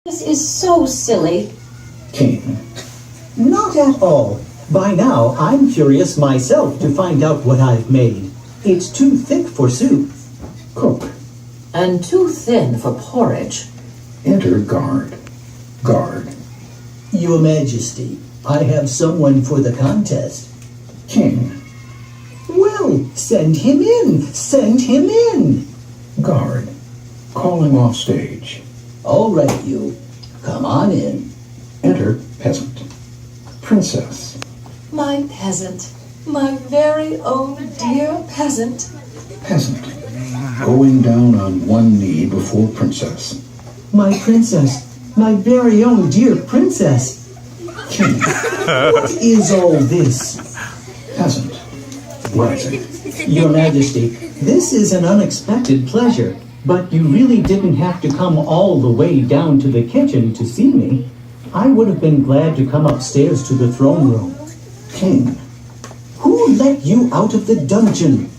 This is so silly. King. Not at all. By now, I'm curious myself to find out what I've made. It's too thick for soup. Cook. And too thin for porridge. Enter guard. Guard. Your Majesty, I have someone for the contest. King. Well, send him in. Send him in. Guard. Calling off stage. All right, you. Come on in. Enter peasant. Princess. My peasant. My very own dear peasant. Peasant. Going down on one knee before princess. My princess. My very own dear princess. King. What is all this? Peasant. Rising. Your Majesty, this is an unexpected pleasure, but you really didn't have to come all the way down to the kitchen to see me. I would have been glad to come upstairs to the throne room. King. Who let you out of the dungeon?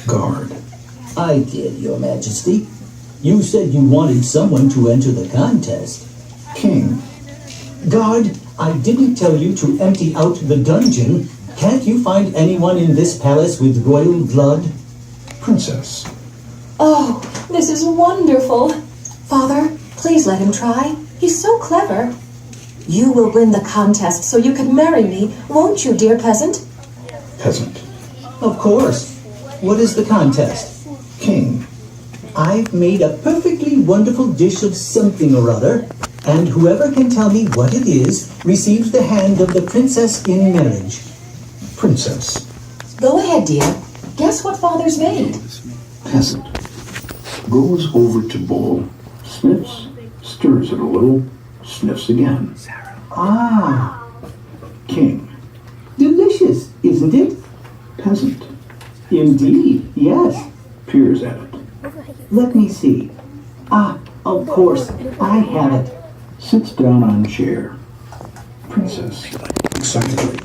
Guard. I did, Your Majesty. You said you wanted someone to enter the contest. King. Guard, I didn't tell you to empty out the dungeon. Can't you find anyone in this palace with royal blood? Princess. Oh, this is wonderful. Father, please let him try. He's so clever. You will win the contest so you can marry me, won't you, dear peasant? Peasant. Of course. What is the contest? King. I've made a perfectly wonderful dish of something or other, and whoever can tell me what it is receives the hand of the princess in marriage. Princess. Go ahead, dear. Guess what Father's made. Peasant. Goes over to bowl, sniffs, stirs it a little, sniffs again. Ah, King. delicious, isn't it? Peasant. Indeed, yes. Peers at it. Let me see. Ah, of course, I have it. Sits down on chair. Princess. Excitedly.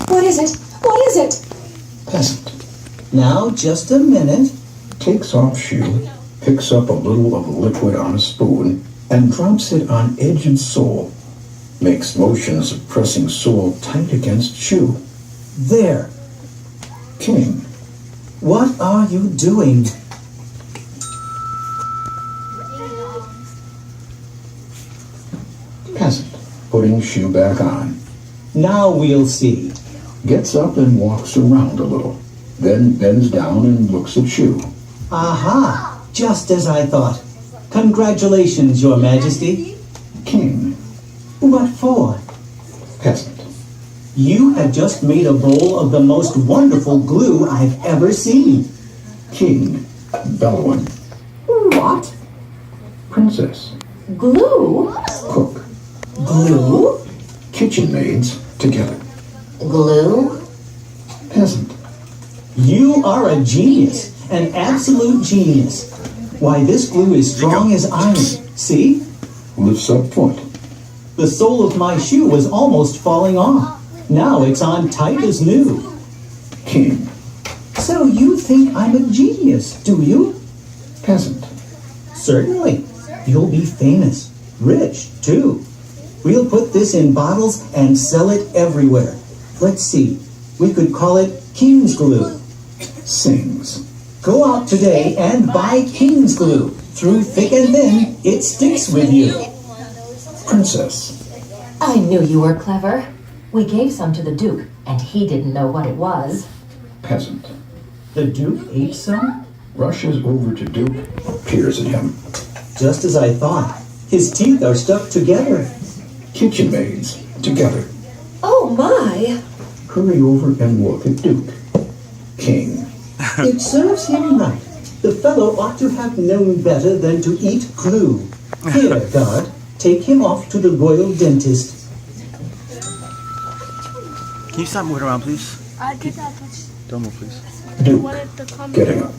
What is it? What is it? Peasant. Now, just a minute. Takes off shoe, picks up a little of the liquid on a spoon, and drops it on edge and sole. Makes motions of pressing sole tight against shoe. There. King. What are you doing? Peasant. Putting shoe back on. Now we'll see. Gets up and walks around a little. Then bends down and looks at shoe. Aha! Just as I thought. Congratulations, Your Majesty. King. What for? Peasant. You have just made a bowl of the most wonderful glue I've ever seen. King. Bellowing. What? Princess. Glue? Cook. Glue? Kitchen maids together. Glue? Peasant. You are a genius, an absolute genius. Why, this glue is strong as iron. See? Lifts up foot. The sole of my shoe was almost falling off. Now it's on tight as new. King. So you think I'm a genius, do you? Peasant. Certainly. You'll be famous. Rich, too. We'll put this in bottles and sell it everywhere. Let's see. We could call it King's Glue. Sings. Go out today and buy King's Glue. Through thick and thin, it sticks with you. Princess. I knew you were clever. We gave some to the Duke, and he didn't know what it was. Peasant. The Duke ate some? Rushes over to Duke. Peers at him. Just as I thought. His teeth are stuck together. Kitchen maids together. Oh, my. Hurry over and look at Duke. King. It serves him right. The fellow ought to have known better than to eat glue. Here, guard, take him off to the royal dentist. Can you stop moving around, please? Don't move, please. Duke. Getting up.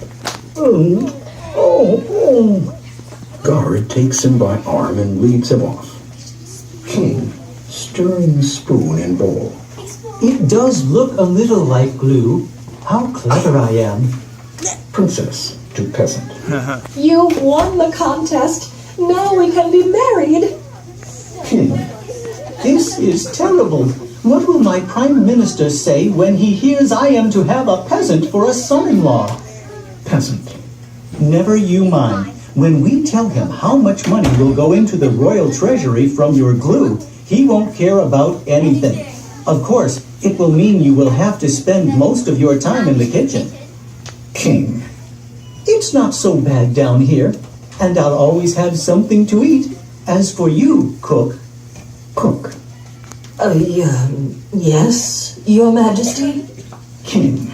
Guard takes him by arm and leads him off. King. Stirring spoon in bowl. It does look a little like glue. How clever I am. Princess to peasant. You won the contest. Now we can be married. is terrible. What will my Prime Minister say when he hears I am to have a peasant for a son-in-law? Peasant. Never you mind. When we tell him how much money will go into the royal treasury from your glue, he won't care about anything. Of course, it will mean you will have to spend most of your time in the kitchen. King. It's not so bad down here, and I'll always have something to eat. As for you, cook. Cook. Yes, Your Majesty? King.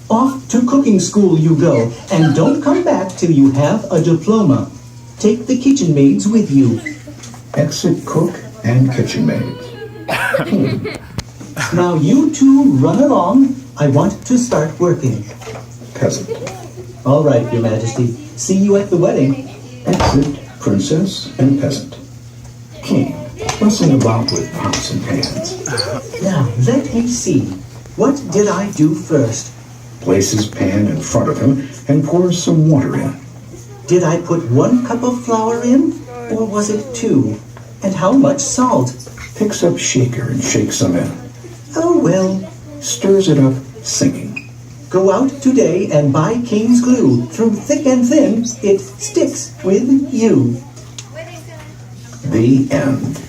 Off to cooking school you go, and don't come back till you have a diploma. Take the kitchen maids with you. Exit cook and kitchen maids. King. Now you two run along. I want to start working. Peasant. All right, Your Majesty. See you at the wedding. Exit princess and peasant. King. Fussing about with pots and pans. Now, let me see. What did I do first? Places pan in front of him and pours some water in. Did I put 1 cup of flour in? Or was it 2? And how much salt? Picks up shaker and shakes some in. Oh, well. Stirs it up, singing. Go out today and buy King's glue. Through thick and thin, it sticks with you. The end.